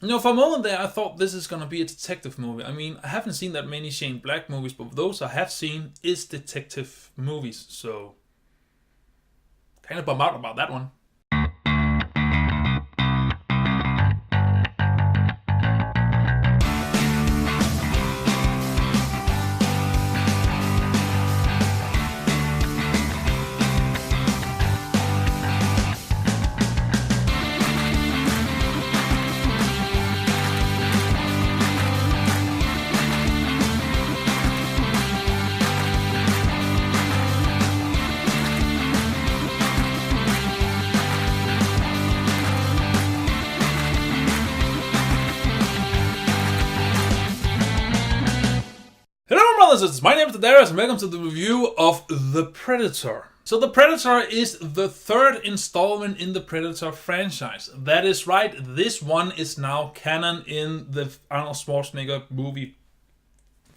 You know, for a moment there, I thought this is gonna be a detective movie. I mean, I haven't seen that many Shane Black movies, but those I have seen is detective movies, so kind of bummed out about that one. Hello, brothers and sisters. My name is Daidarius, and welcome to the review of The Predator. So, The Predator is the third installment in the Predator franchise. That is right, this one is now canon in the Arnold Schwarzenegger movie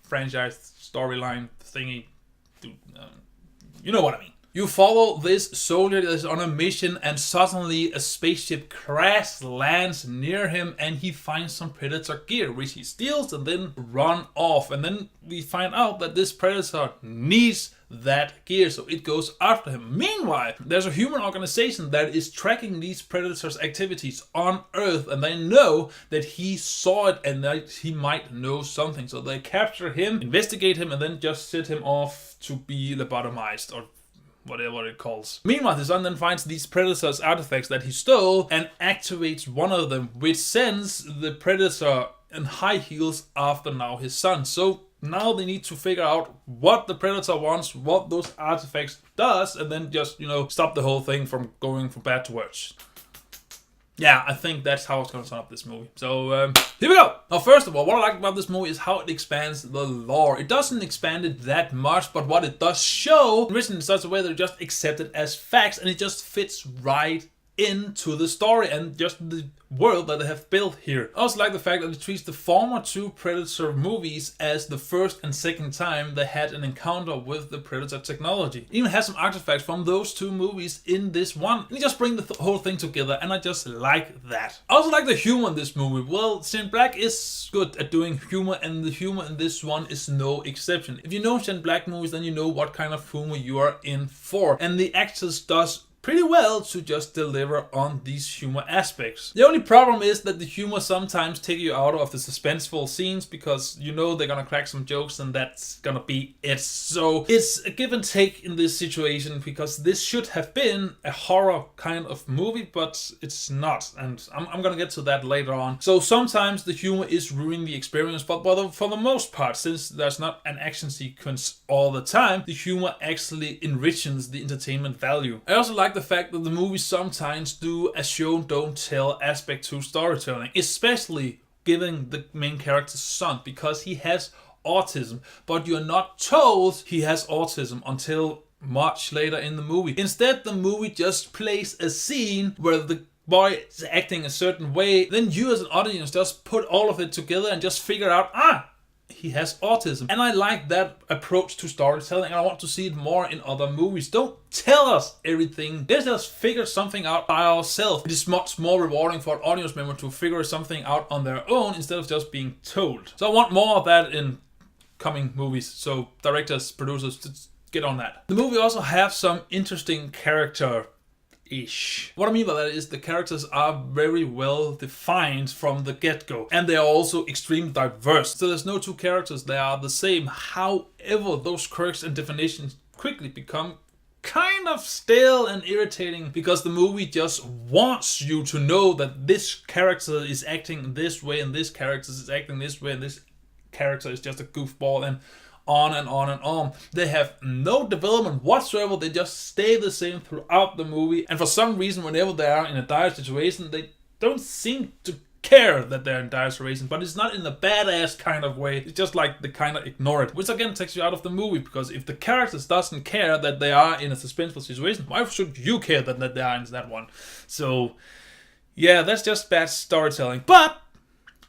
franchise storyline thingy. You know what I mean. You follow this soldier that is on a mission, and suddenly a spaceship crash lands near him, and he finds some Predator gear, which he steals and then run off. And then we find out that this Predator needs that gear, so it goes after him. Meanwhile, there's a human organization that is tracking these Predators' activities on Earth, and they know that he saw it and that he might know something. So they capture him, investigate him, and then just set him off to be lobotomized, or whatever it calls. Meanwhile, the son then finds these Predator's artifacts that he stole and activates one of them, which sends the Predator in high heels after now his son. So now they need to figure out what the Predator wants, what those artifacts does, and then just, stop the whole thing from going from bad to worse. Yeah, I think that's how it's going to sum up this movie. So, here we go! Now, first of all, what I like about this movie is how it expands the lore. It doesn't expand it that much, but what it does show, written in such a way that it just accept it as facts, and it just fits right into the story and just the world that they have built here. I also like the fact that it treats the former two Predator movies as the first and second time they had an encounter with the Predator technology. It even has some artifacts from those two movies in this one. And you just bring the whole thing together, and I just like that. I also like the humor in this movie. Well, Shane Black is good at doing humor, and the humor in this one is no exception. If you know Shane Black movies, then you know what kind of humor you are in for. And the actors does pretty well to just deliver on these humor aspects. The only problem is that the humor sometimes takes you out of the suspenseful scenes, because you know they're gonna crack some jokes and that's gonna be it. So it's a give and take in this situation, because this should have been a horror kind of movie, but it's not, and I'm gonna get to that later on. So sometimes the humor is ruining the experience, but for the most part, since there's not an action sequence all the time, the humor actually enriches the entertainment value. I also like the fact that the movies sometimes do a show don't tell aspect to storytelling, especially giving the main character's son, because he has autism, but you're not told he has autism until much later in the movie. Instead, the movie just plays a scene where the boy is acting a certain way, then you as an audience just put all of it together and just figure out, he has autism. And I like that approach to storytelling, and I want to see it more in other movies. Don't tell us everything. Let's just figure something out by ourselves. It is much more rewarding for an audience member to figure something out on their own instead of just being told. So I want more of that in coming movies. So directors, producers, just get on that. The movie also has some interesting character ish. What I mean by that is the characters are very well defined from the get-go, and they are also extremely diverse. So there's no two characters that are the same. However, those quirks and definitions quickly become kind of stale and irritating, because the movie just wants you to know that this character is acting this way, and this character is acting this way, and this character is just a goofball, and on and on and on. They have no development whatsoever. They just stay the same throughout the movie, and for some reason, whenever they are in a dire situation, they don't seem to care that they're in dire situation, but it's not in a badass kind of way. It's just like they kind of ignore it, which again takes you out of the movie, because if the characters doesn't care that they are in a suspenseful situation, why should you care that they are in that one? So yeah, that's just bad storytelling. But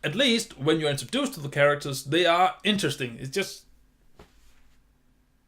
at least when you're introduced to the characters, they are interesting. It's just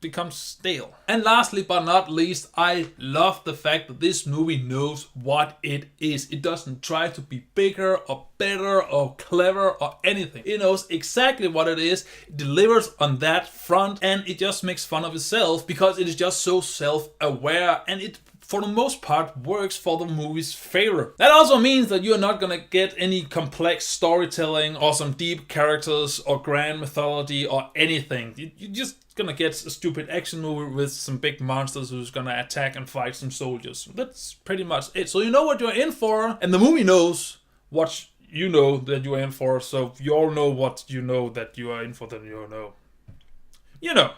becomes stale. And lastly but not least, I love the fact that this movie knows what it is. It doesn't try to be bigger or better or clever or anything. It knows exactly what it is, it delivers on that front, and it just makes fun of itself because it is just so self-aware, and it for the most part works for the movie's favor. That also means that you're not gonna get any complex storytelling or some deep characters or grand mythology or anything. You're just gonna get a stupid action movie with some big monsters who's gonna attack and fight some soldiers. That's pretty much it. So you know what you're in for, and the movie knows what you know that you're in for. So if you all know what you know that you are in for, then you know. You know.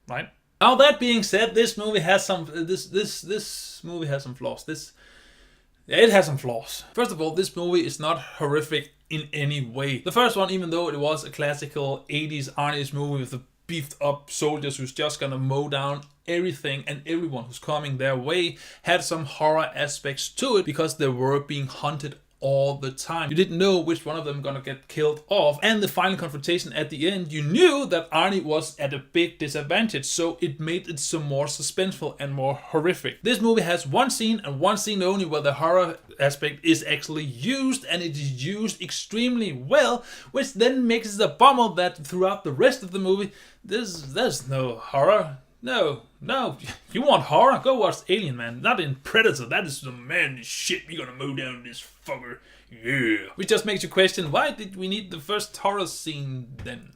Right? Now that being said, this movie has some this movie has some flaws. It has some flaws. First of all, this movie is not horrific in any way. The first one, even though it was a classical 80s Arnie's movie with the beefed up soldiers who's just gonna mow down everything and everyone who's coming their way, had some horror aspects to it because they were being hunted all the time. You didn't know which one of them gonna get killed off, and the final confrontation at the end, you knew that Arnie was at a big disadvantage, so it made it some more suspenseful and more horrific. This movie has one scene and one scene only where the horror aspect is actually used, and it is used extremely well, which then makes it a bummer that throughout the rest of the movie there's no horror. No, you want horror? Go watch Alien, man. Not in Predator. That is the man shit. We're gonna mow down this fucker. Yeah. Which just makes you question, why did we need the first horror scene then?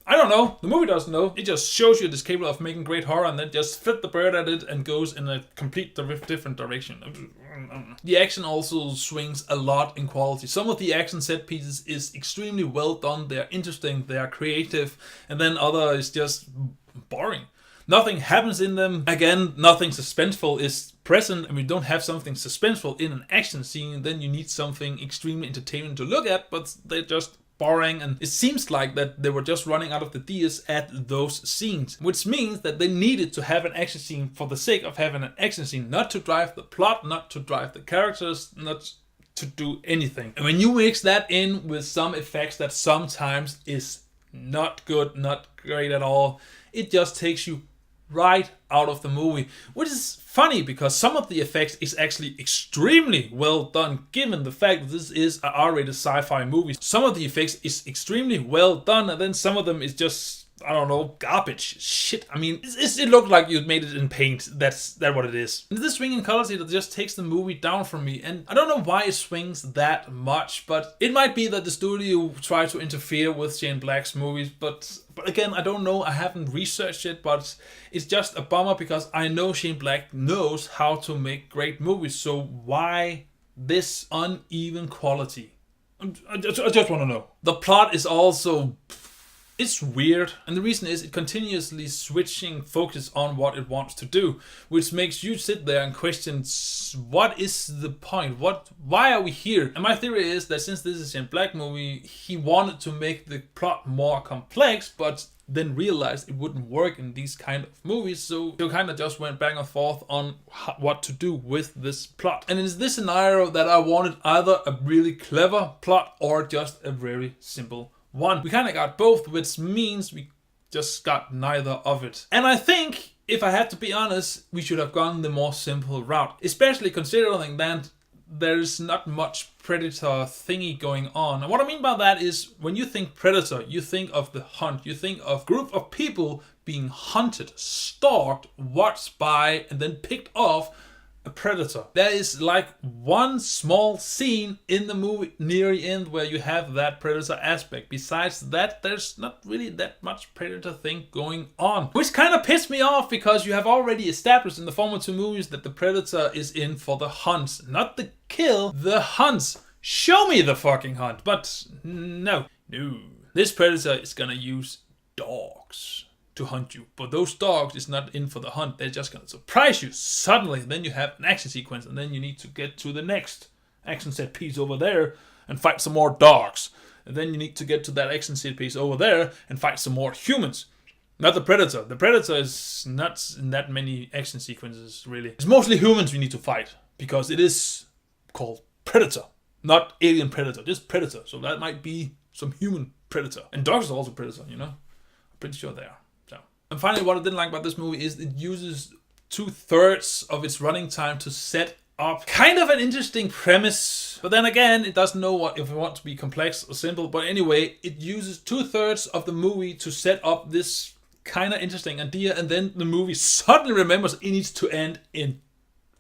I don't know. The movie doesn't know. It just shows you it is capable of making great horror and then just flip the bird at it and goes in a complete different direction. The action also swings a lot in quality. Some of the action set pieces is extremely well done. They are interesting. They are creative. And then other is just boring. Nothing happens in them. Again, nothing suspenseful is present, and we don't have something suspenseful in an action scene. Then you need something extremely entertaining to look at, but they're just boring, and it seems like that they were just running out of the ideas at those scenes, which means that they needed to have an action scene for the sake of having an action scene, not to drive the plot, not to drive the characters, not to do anything. And when you mix that in with some effects that sometimes is not good, not great at all, it just takes you right out of the movie, which is funny because some of the effects is actually extremely well done given the fact that this is an R-rated sci-fi movie. Some of the effects is extremely well done, and then some of them is just, I don't know, garbage shit. I mean, it looked like you made it in paint. That's what it is. And this swing in quality that just takes the movie down from me, and I don't know why it swings that much, but it might be that the studio tried to interfere with Shane Black's movies, but again, I don't know. I haven't researched it, but it's just a bummer because I know Shane Black knows how to make great movies. So why this uneven quality? I just want to know. The plot is also, it's weird, and the reason is it continuously switching focus on what it wants to do, which makes you sit there and question, what is the point? Why are we here? And my theory is that since this is a Black movie, he wanted to make the plot more complex, but then realized it wouldn't work in these kind of movies, so he kind of just went back and forth on what to do with this plot. And in this scenario that I wanted either a really clever plot or just a very simple one. We kind of got both, which means we just got neither of it. And I think, if I had to be honest, we should have gone the more simple route, especially considering that there's not much Predator thingy going on. And what I mean by that is, when you think Predator, you think of the hunt, you think of a group of people being hunted, stalked, watched by, and then picked off a predator. There is like one small scene in the movie near the end where you have that predator aspect. Besides that, there's not really that much predator thing going on, which kind of pissed me off because you have already established in the former two movies that the predator is in for the hunts, not the kill, the hunts. Show me the fucking hunt. But no. This predator is gonna use dogs to hunt you, but those dogs is not in for the hunt. They're just gonna surprise you suddenly. Then you have an action sequence, and then you need to get to the next action set piece over there and fight some more dogs, and then you need to get to that action set piece over there and fight some more humans. Not the predator. The predator is not in that many action sequences, really. It's mostly humans we need to fight because it is called Predator, not Alien Predator, just Predator. So that might be some human predator, and dogs are also predator, you know. Pretty sure they are. So. And finally, what I didn't like about this movie is it uses 2/3 of its running time to set up kind of an interesting premise. But then again, it doesn't know what if it wants to be complex or simple. But anyway, it uses 2/3 of the movie to set up this kind of interesting idea, and then the movie suddenly remembers it needs to end in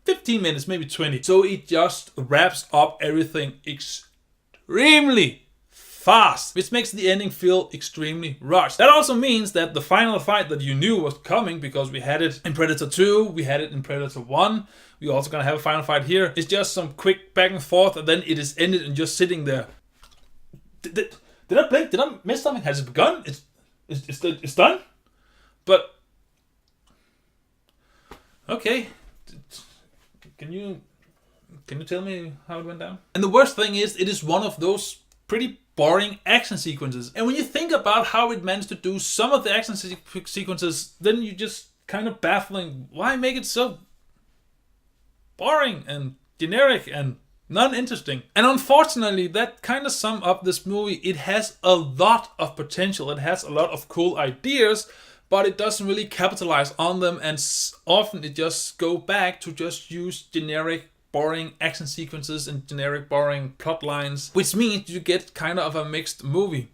15 minutes, maybe 20. So it just wraps up everything extremely fast, which makes the ending feel extremely rushed. That also means that the final fight that you knew was coming, because we had it in Predator 2, we had it in Predator 1, we're also gonna have a final fight here. It's just some quick back and forth, and then it is ended and just sitting there. Did I blink? Did I miss something? Has it begun? It's done? But okay. Can you tell me how it went down? And the worst thing is, it is one of those pretty boring action sequences. And when you think about how it managed to do some of the action sequences, then you just kind of baffling. Why make it so boring and generic and non-interesting? And unfortunately, that kind of sums up this movie. It has a lot of potential. It has a lot of cool ideas, but it doesn't really capitalize on them, and often it just go back to just use generic, boring action sequences and generic, boring plot lines, which means you get kind of a mixed movie.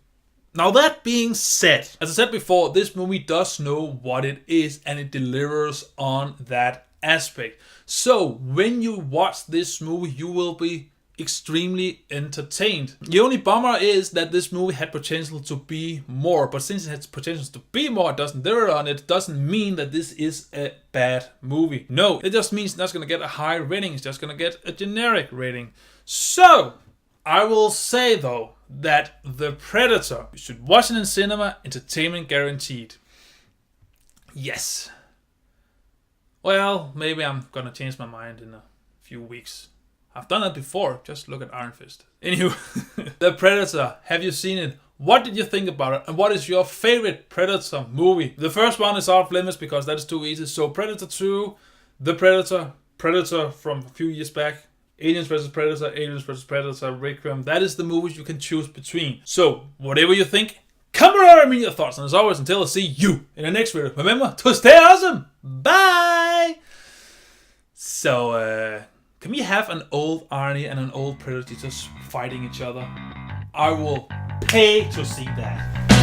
Now, that being said, as I said before, this movie does know what it is, and it delivers on that aspect. So when you watch this movie, you will be extremely entertained. The only bummer is that this movie had potential to be more, but since it has potential to be more, it doesn't deliver on it. Doesn't mean that this is a bad movie. No, it just means it's not going to get a high rating. It's just going to get a generic rating. So I will say though that The Predator, you should watch it in cinema. Entertainment guaranteed. Yes. Well, maybe I'm gonna change my mind in a few weeks. I've done that before. Just look at Iron Fist. Anywho, The Predator. Have you seen it? What did you think about it? And what is your favorite Predator movie? The first one is off limits because that is too easy. So Predator 2, The Predator, Predator from a few years back, Aliens vs. Predator, Aliens vs. Predator, Requiem. That is the movies you can choose between. So whatever you think, comment on me your thoughts. And as always, until I see you in the next video, remember to stay awesome. Bye! So, can we have an old Arnie and an old Predator just fighting each other? I will pay to see that.